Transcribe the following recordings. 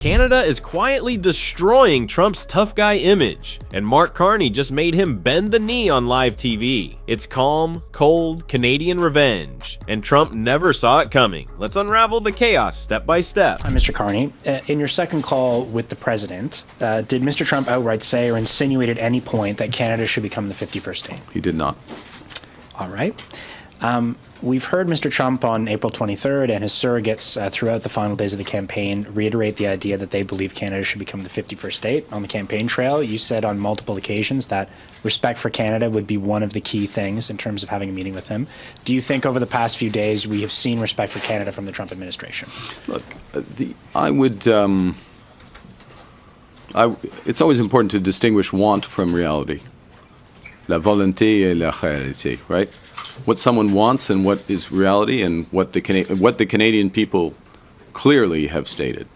Canada is quietly destroying Trump's tough guy image, and Mark Carney just made him bend the knee on live TV. It's calm, cold, Canadian revenge, and Trump never saw it coming. Let's unravel the chaos step by step. Hi, Mr. Carney. In your second call with the president, did Mr. Trump outright say or insinuate at any point that Canada should become the 51st state? He did not. All right. We've heard Mr. Trump on April 23rd and his surrogates throughout the final days of the campaign reiterate the idea that they believe Canada should become the 51st state. On the campaign trail, you said on multiple occasions that respect for Canada would be one of the key things in terms of having a meeting with him. Do you think over the past few days we have seen respect for Canada from the Trump administration? Look, it's always important to distinguish want from reality. La volonté et la réalité, right? What someone wants and what is reality, and what the Canadian people clearly have stated,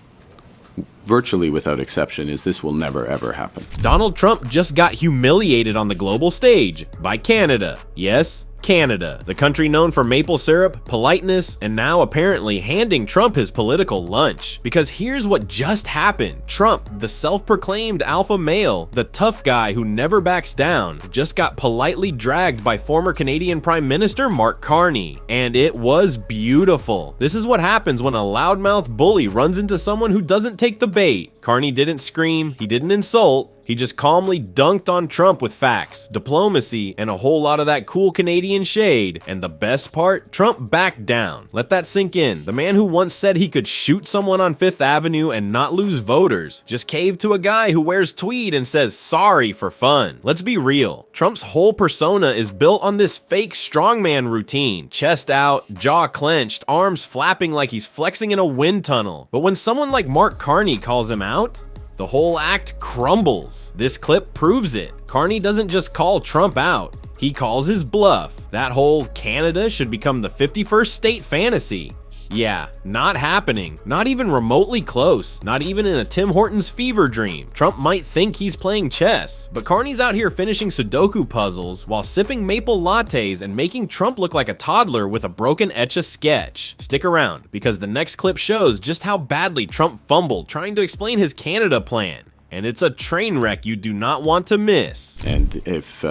virtually without exception, is this will never ever happen. Donald Trump just got humiliated on the global stage by Canada. Yes, Canada, the country known for maple syrup, politeness, and now apparently handing Trump his political lunch. Because here's what just happened. Trump, the self-proclaimed alpha male, the tough guy who never backs down, just got politely dragged by former Canadian Prime Minister Mark Carney. And it was beautiful. This is what happens when a loudmouth bully runs into someone who doesn't take the bait. Carney didn't scream, he didn't insult. He just calmly dunked on Trump with facts, diplomacy, and a whole lot of that cool Canadian shade. And the best part, Trump backed down. Let that sink in. The man who once said he could shoot someone on Fifth Avenue and not lose voters just caved to a guy who wears tweed and says sorry for fun. Let's be real. Trump's whole persona is built on this fake strongman routine. Chest out, jaw clenched, arms flapping like he's flexing in a wind tunnel. But when someone like Mark Carney calls him out, the whole act crumbles. This clip proves it. Carney doesn't just call Trump out, he calls his bluff. That whole Canada should become the 51st state fantasy. Yeah, not happening. Not even remotely close. Not even in a Tim Hortons fever dream. Trump might think he's playing chess, but Carney's out here finishing Sudoku puzzles while sipping maple lattes and making Trump look like a toddler with a broken Etch-a-Sketch. Stick around, because the next clip shows just how badly Trump fumbled trying to explain his Canada plan. And it's a train wreck you do not want to miss. And if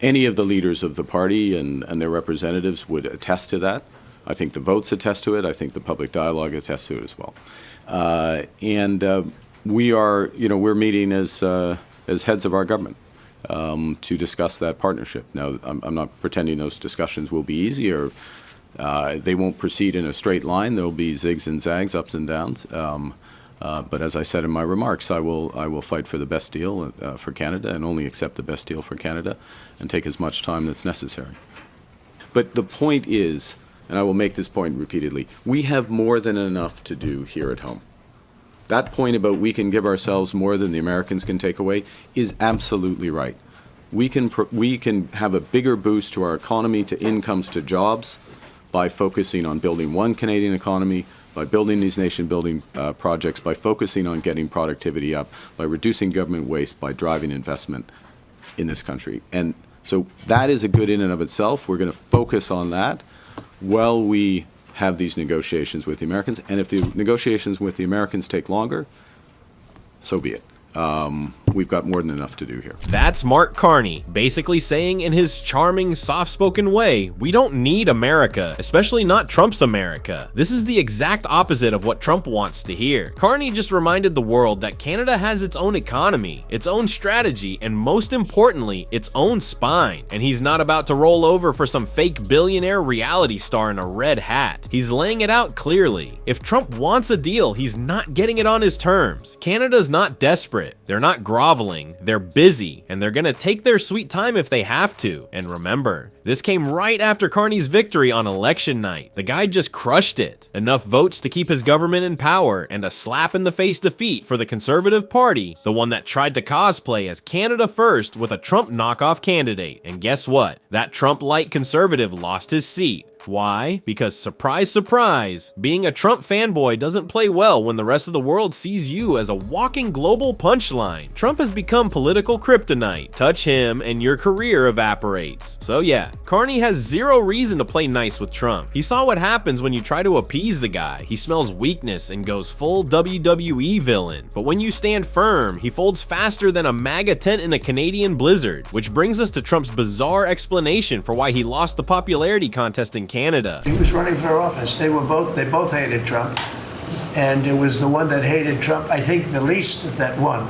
any of the leaders of the party and their representatives would attest to that, I think the votes attest to it. I think the public dialogue attests to it as well. We are, we're meeting as heads of our government to discuss that partnership. Now, I'm not pretending those discussions will be easy or they won't proceed in a straight line. There will be zigs and zags, ups and downs. But as I said in my remarks, I will fight for the best deal for Canada and only accept the best deal for Canada and take as much time that's necessary. But the point is, and I will make this point repeatedly, we have more than enough to do here at home. That point about we can give ourselves more than the Americans can take away is absolutely right. We can have a bigger boost to our economy, to incomes, to jobs by focusing on building one Canadian economy, by building these nation-building projects, by focusing on getting productivity up, by reducing government waste, by driving investment in this country. And so that is a good in and of itself. We're going to focus on that while we have these negotiations with the Americans. And if the negotiations with the Americans take longer, so be it. We've got more than enough to do here. That's Mark Carney, basically saying in his charming, soft-spoken way, we don't need America, especially not Trump's America. This is the exact opposite of what Trump wants to hear. Carney just reminded the world that Canada has its own economy, its own strategy, and most importantly, its own spine. And he's not about to roll over for some fake billionaire reality star in a red hat. He's laying it out clearly. If Trump wants a deal, he's not getting it on his terms. Canada's not desperate. They're not groveling, they're busy, and they're gonna take their sweet time if they have to. And remember, this came right after Carney's victory on election night. The guy just crushed it. Enough votes to keep his government in power, and a slap in the face defeat for the Conservative Party, the one that tried to cosplay as Canada First with a Trump knockoff candidate. And guess what? That Trump-light conservative lost his seat. Why? Because surprise, surprise, being a Trump fanboy doesn't play well when the rest of the world sees you as a walking global punchline. Trump has become political kryptonite. Touch him and your career evaporates. So yeah, Carney has zero reason to play nice with Trump. He saw what happens when you try to appease the guy. He smells weakness and goes full WWE villain. But when you stand firm, he folds faster than a MAGA tent in a Canadian blizzard. Which brings us to Trump's bizarre explanation for why he lost the popularity contest in Canada. He was running for office. They both hated Trump. And it was the one that hated Trump, I think, the least that won.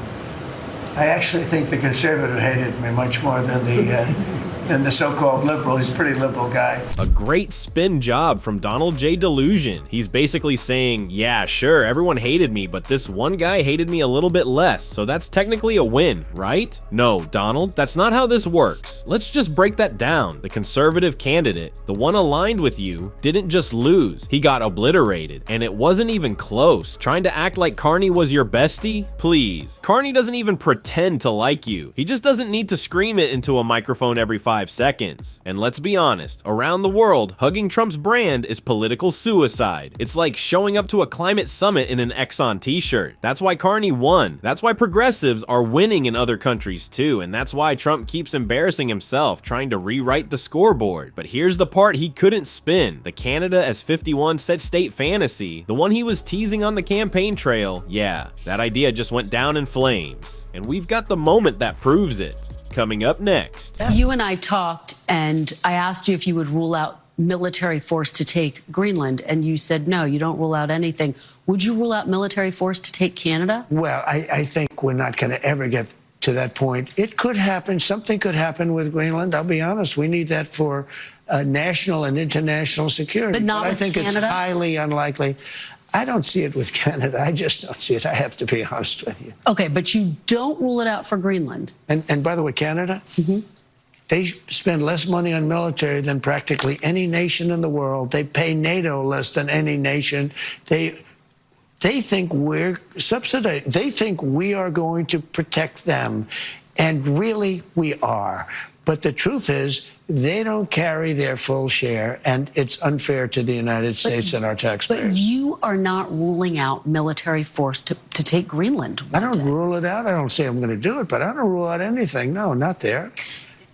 I actually think the conservative hated me much more than the so-called liberal. He's a pretty liberal guy. A great spin job from Donald J. Delusion. He's basically saying, yeah, sure, everyone hated me, but this one guy hated me a little bit less, so that's technically a win, right? No, Donald, that's not how this works. Let's just break that down. The conservative candidate, the one aligned with you, didn't just lose, he got obliterated, and it wasn't even close. Trying to act like Carney was your bestie? Please. Carney doesn't even pretend to like you. He just doesn't need to scream it into a microphone every 5 seconds. And let's be honest, around the world, hugging Trump's brand is political suicide. It's like showing up to a climate summit in an Exxon t-shirt. That's why Carney won. That's why progressives are winning in other countries too, and that's why Trump keeps embarrassing himself, trying to rewrite the scoreboard. But here's the part he couldn't spin. The Canada as 51 state fantasy, the one he was teasing on the campaign trail, yeah, that idea just went down in flames. And we've got the moment that proves it. Coming up next. You and I talked, and I asked you if you would rule out military force to take Greenland, and you said no, you don't rule out anything. Would you rule out military force to take Canada? Well, I think we're not going to ever get to that point. It could happen. Something could happen with Greenland. I'll be honest. We need that for national and international security. But not with I think Canada? It's highly unlikely. I don't see it with Canada. I just don't see it. I have to be honest with you. Okay, but you don't rule it out for Greenland. And by the way, Canada, they spend less money on military than practically any nation in the world. They pay NATO less than any nation. They think we're subsidized. They think we are going to protect them. And really, we are. But the truth is, they don't carry their full share, and it's unfair to the United States and our taxpayers. But you are not ruling out military force to take Greenland. I don't rule it out. I don't say I'm going to do it, but I don't rule out anything. No, not there.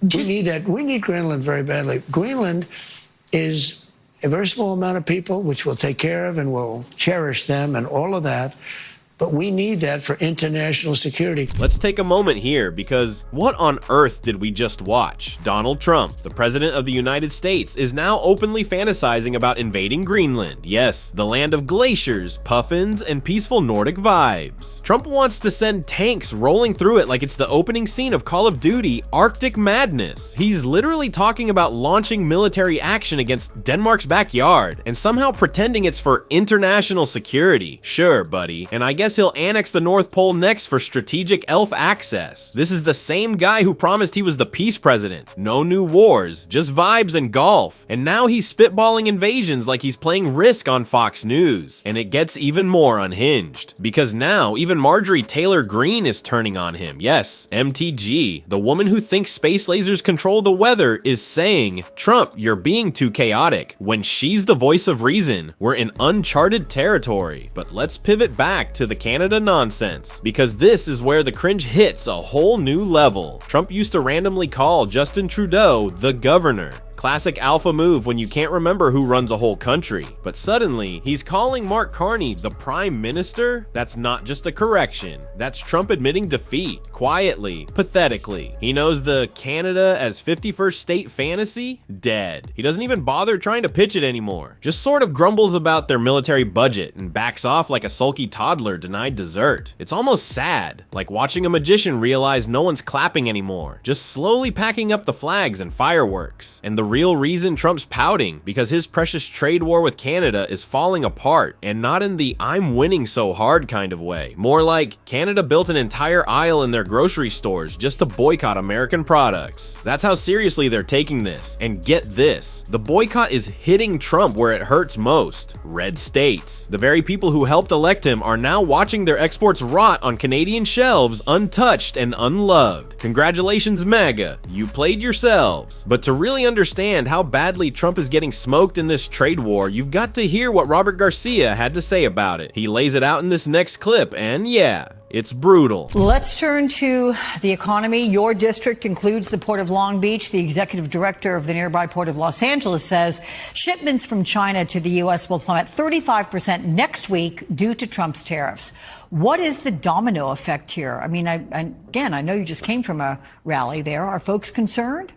We need that. We need Greenland very badly. Greenland is a very small amount of people, which we'll take care of and we'll cherish them and all of that. But we need that for international security. Let's take a moment here, because what on earth did we just watch? Donald Trump, the president of the United States, is now openly fantasizing about invading Greenland. Yes, the land of glaciers, puffins, and peaceful Nordic vibes. Trump wants to send tanks rolling through it like it's the opening scene of Call of Duty Arctic Madness. He's literally talking about launching military action against Denmark's backyard, and somehow pretending it's for international security. Sure, buddy, and I guess he'll annex the North Pole next for strategic elf access. This is the same guy who promised he was the peace president. No new wars, just vibes and golf. And now he's spitballing invasions like he's playing Risk on Fox News. And it gets even more unhinged, because now even Marjorie Taylor Greene is turning on him. Yes, MTG, the woman who thinks space lasers control the weather, is saying, Trump, you're being too chaotic. When she's the voice of reason, we're in uncharted territory. But let's pivot back to the Canada nonsense, because this is where the cringe hits a whole new level. Trump used to randomly call Justin Trudeau the governor. Classic alpha move when you can't remember who runs a whole country. But suddenly, he's calling Mark Carney the prime minister? That's not just a correction. That's Trump admitting defeat, quietly, pathetically. He knows the Canada as 51st state fantasy? Dead. He doesn't even bother trying to pitch it anymore. Just sort of grumbles about their military budget and backs off like a sulky toddler denied dessert. It's almost sad, like watching a magician realize no one's clapping anymore, just slowly packing up the flags and fireworks. And the real reason Trump's pouting, because his precious trade war with Canada is falling apart, and not in the I'm winning so hard kind of way. More like Canada built an entire aisle in their grocery stores just to boycott American products. That's how seriously they're taking this. And get this, the boycott is hitting Trump where it hurts most. Red states. The very people who helped elect him are now watching their exports rot on Canadian shelves untouched and unloved. Congratulations, MAGA. You played yourselves. But to really understand understand how badly Trump is getting smoked in this trade war, you've got to hear what Robert Garcia had to say about it. He lays it out in this next clip, and yeah, it's brutal. Let's turn to the economy. Your district includes the Port of Long Beach. The executive director of the nearby Port of Los Angeles says shipments from China to the U.S. will plummet 35% next week due to Trump's tariffs. What is the domino effect here? I mean, I know you just came from a rally there. Are folks concerned?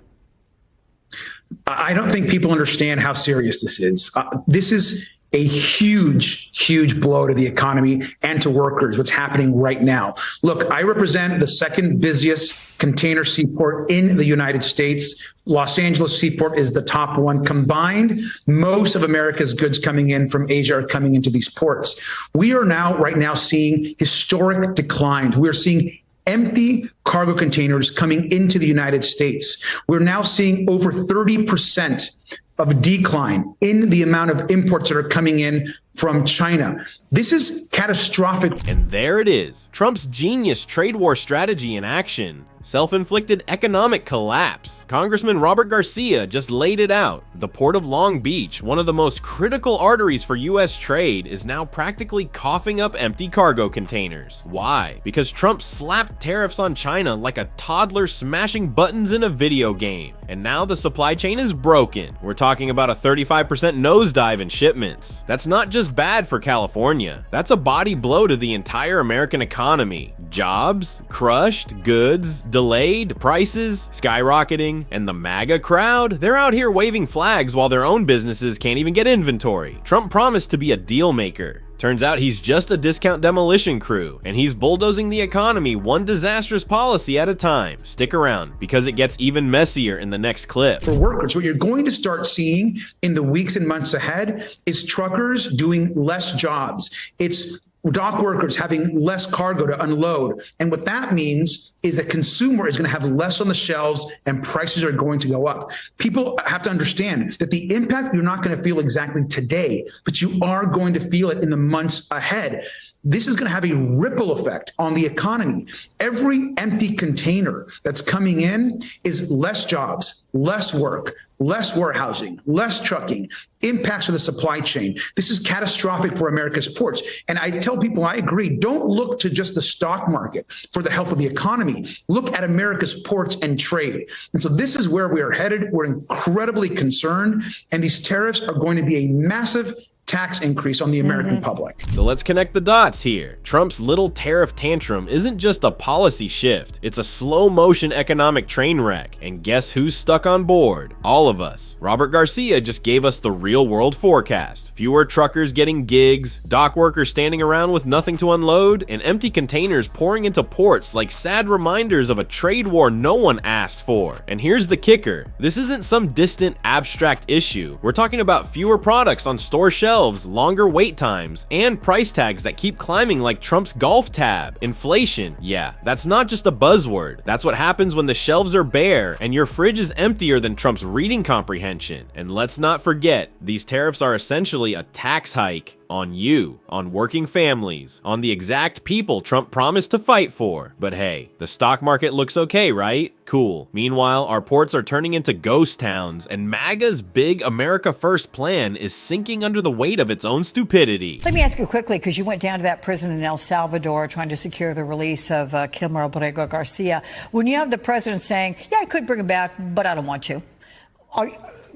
I don't think people understand how serious this is. This is a huge, huge blow to the economy and to workers, what's happening right now. Look, I represent the second busiest container seaport in the United States. Los Angeles seaport is the top one. Combined, most of America's goods coming in from Asia are coming into these ports. We are right now seeing historic declines. We're seeing empty cargo containers coming into the United States. We're now seeing over 30% of decline in the amount of imports that are coming in from China. This is catastrophic. And there it is, Trump's genius trade war strategy in action. Self-inflicted economic collapse. Congressman Robert Garcia just laid it out. The Port of Long Beach, one of the most critical arteries for U.S. trade, is now practically coughing up empty cargo containers. Why? Because Trump slapped tariffs on China like a toddler smashing buttons in a video game. And now the supply chain is broken. We're talking about a 35% nosedive in shipments. That's not just bad for California. That's a body blow to the entire American economy. Jobs crushed, goods delayed, prices skyrocketing, and the MAGA crowd, they're out here waving flags while their own businesses can't even get inventory. Trump promised to be a deal maker. Turns out he's just a discount demolition crew, and he's bulldozing the economy one disastrous policy at a time. Stick around, because it gets even messier in the next clip. For workers, what you're going to start seeing in the weeks and months ahead is truckers doing less jobs. It's dock workers having less cargo to unload. And what that means is the consumer is going to have less on the shelves and prices are going to go up. People have to understand that the impact you're not going to feel exactly today, but you are going to feel it in the months ahead. This is going to have a ripple effect on the economy. Every empty container that's coming in is less jobs, less work, less warehousing, less trucking, impacts of the supply chain. This is catastrophic for America's ports. And I tell people, I agree, don't look to just the stock market for the health of the economy. Look at America's ports and trade. And so this is where we are headed. We're incredibly concerned. And these tariffs are going to be a massive tax increase on the American public. So let's connect the dots here. Trump's little tariff tantrum isn't just a policy shift, it's a slow motion economic train wreck. And guess who's stuck on board? All of us. Robert Garcia just gave us the real world forecast. Fewer truckers getting gigs, dock workers standing around with nothing to unload, and empty containers pouring into ports like sad reminders of a trade war no one asked for. And here's the kicker. This isn't some distant abstract issue. We're talking about fewer products on store shelves, longer wait times, and price tags that keep climbing like Trump's golf tab. Inflation, yeah, that's not just a buzzword. That's what happens when the shelves are bare and your fridge is emptier than Trump's reading comprehension. And let's not forget, these tariffs are essentially a tax hike on you, on working families, on the exact people Trump promised to fight for. But hey, the stock market looks okay, right? Cool. Meanwhile, our ports are turning into ghost towns, and MAGA's big America First plan is sinking under the weight of its own stupidity. Let me ask you quickly, because you went down to that prison in El Salvador trying to secure the release of Kilmer Borrego Garcia. When you have the president saying, yeah, I could bring him back, but I don't want to.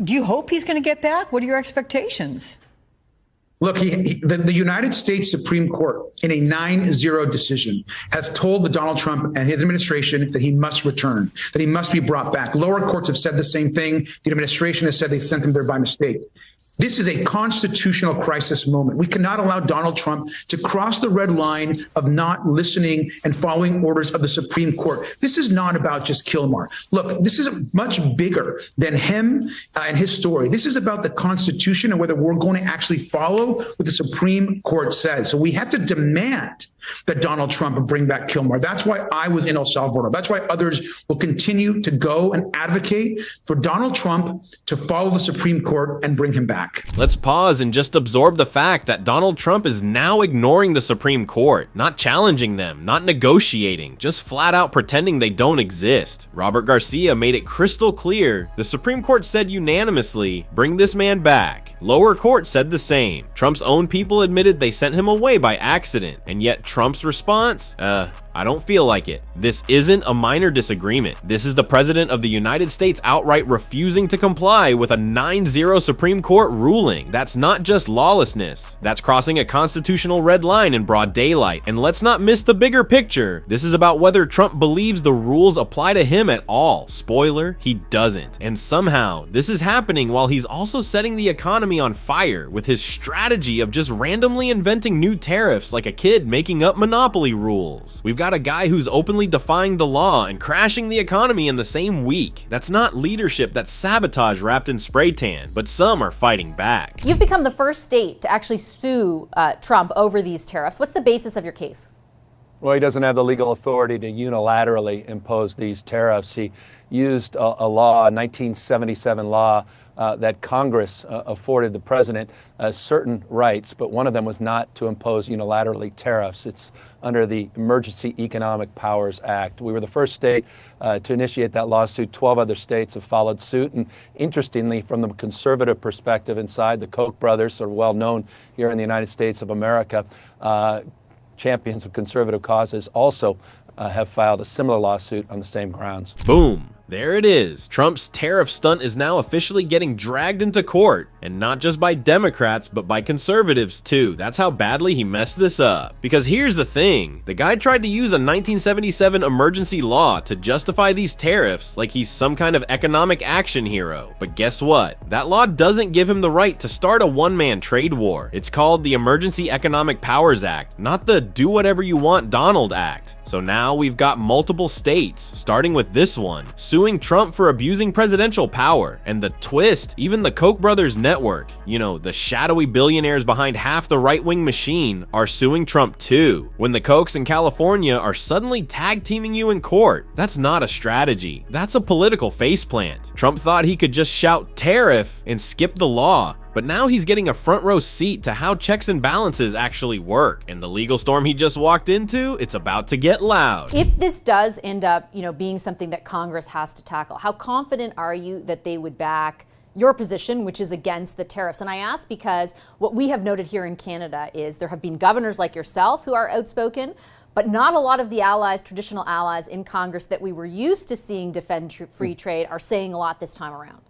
Do you hope he's going to get back? What are your expectations? Look, the United States Supreme Court, in a 9-0 decision, has told Donald Trump and his administration that he must return, that he must be brought back. Lower courts have said the same thing. The administration has said they sent him there by mistake. This is a constitutional crisis moment. We cannot allow Donald Trump to cross the red line of not listening and following orders of the Supreme Court. This is not about just Kilmer. Look, this is much bigger than him and his story. This is about the Constitution and whether we're going to actually follow what the Supreme Court says. So we have to demand that Donald Trump would bring back Kilmore. That's why I was in El Salvador. That's why others will continue to go and advocate for Donald Trump to follow the Supreme Court and bring him back. Let's pause and just absorb the fact that Donald Trump is now ignoring the Supreme Court, not challenging them, not negotiating, just flat out pretending they don't exist. Robert Garcia made it crystal clear. The Supreme Court said unanimously, bring this man back. Lower court said the same. Trump's own people admitted they sent him away by accident, and yet Trump's response? I don't feel like it. This isn't a minor disagreement. This is the President of the United States outright refusing to comply with a 9-0 Supreme Court ruling. That's not just lawlessness. That's crossing a constitutional red line in broad daylight. And let's not miss the bigger picture. This is about whether Trump believes the rules apply to him at all. Spoiler, he doesn't. And somehow, this is happening while he's also setting the economy on fire with his strategy of just randomly inventing new tariffs like a kid making up monopoly rules. We've got a guy who's openly defying the law and crashing the economy in the same week. That's not leadership, that's sabotage wrapped in spray tan, but some are fighting back. You've become the first state to actually sue Trump over these tariffs. What's the basis of your case? Well, he doesn't have the legal authority to unilaterally impose these tariffs. He used a law, a 1977 law, that Congress afforded the president certain rights, but one of them was not to impose unilaterally tariffs. It's under the Emergency Economic Powers Act. We were the first state to initiate that lawsuit. 12 other states have followed suit. And interestingly, from the conservative perspective inside, the Koch brothers are well known here in the United States of America. Champions of conservative causes also have filed a similar lawsuit on the same grounds. Boom. There it is. Trump's tariff stunt is now officially getting dragged into court, and not just by Democrats, but by conservatives too. That's how badly he messed this up. Because here's the thing, the guy tried to use a 1977 emergency law to justify these tariffs like he's some kind of economic action hero. But guess what? That law doesn't give him the right to start a one-man trade war. It's called the Emergency Economic Powers Act, not the Do Whatever You Want Donald Act. So now we've got multiple states, starting with this one, suing Trump for abusing presidential power. And the twist, even the Koch brothers network, you know, the shadowy billionaires behind half the right-wing machine, are suing Trump too. When the Kochs in California are suddenly tag teaming you in court, that's not a strategy. That's a political faceplant. Trump thought he could just shout tariff and skip the law. But now he's getting a front row seat to how checks and balances actually work. And the legal storm he just walked into, it's about to get loud. If this does end up, being something that Congress has to tackle, how confident are you that they would back your position, which is against the tariffs? And I ask because what we have noted here in Canada is there have been governors like yourself who are outspoken, but not a lot of the allies, traditional allies in Congress that we were used to seeing defend free trade are saying a lot this time around.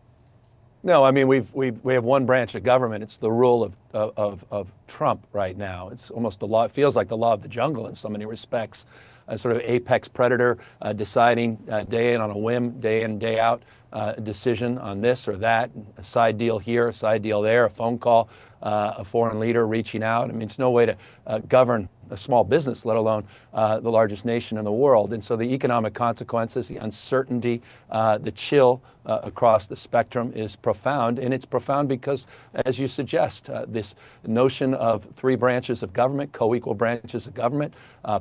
No, I mean, we have one branch of government. It's the rule of Trump right now. It's almost the law. It feels like the law of the jungle in so many respects. A sort of apex predator deciding day in on a whim, day in, day out decision on this or that, a side deal here, a side deal there, a phone call, a foreign leader reaching out. I mean, it's no way to govern a small business, let alone the largest nation in the world. And so the economic consequences, the uncertainty, the chill across the spectrum is profound. And it's profound because, as you suggest, this notion of three branches of government, co-equal branches of government,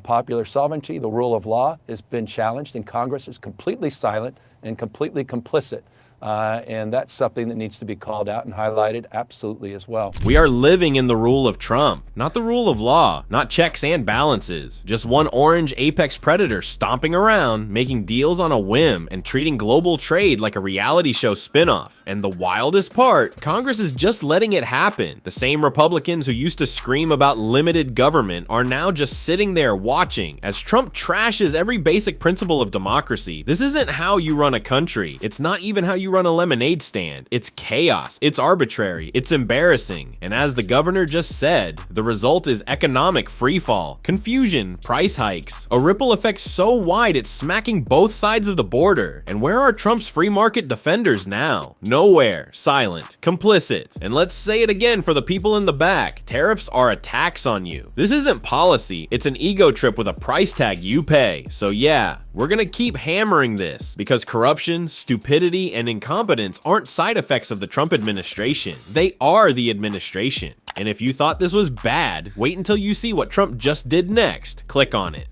popular sovereignty, the rule of law has been challenged, and Congress is completely silent and completely complicit. And that's something that needs to be called out and highlighted absolutely as well. We are living in the rule of Trump, not the rule of law, not checks and balances. Just one orange apex predator stomping around, making deals on a whim, and treating global trade like a reality show spinoff. And the wildest part, Congress is just letting it happen. The same Republicans who used to scream about limited government are now just sitting there watching as Trump trashes every basic principle of democracy. This isn't how you run a country. It's not even how you run a lemonade stand. It's chaos, it's arbitrary, it's embarrassing. And as the governor just said, the result is economic freefall, confusion, price hikes, a ripple effect so wide it's smacking both sides of the border. And where are Trump's free market defenders now? Nowhere, silent, complicit. And let's say it again for the people in the back, tariffs are a tax on you. This isn't policy, it's an ego trip with a price tag you pay. So yeah, we're gonna keep hammering this because corruption, stupidity, and incompetence aren't side effects of the Trump administration. They are the administration. And if you thought this was bad, wait until you see what Trump just did next. Click on it.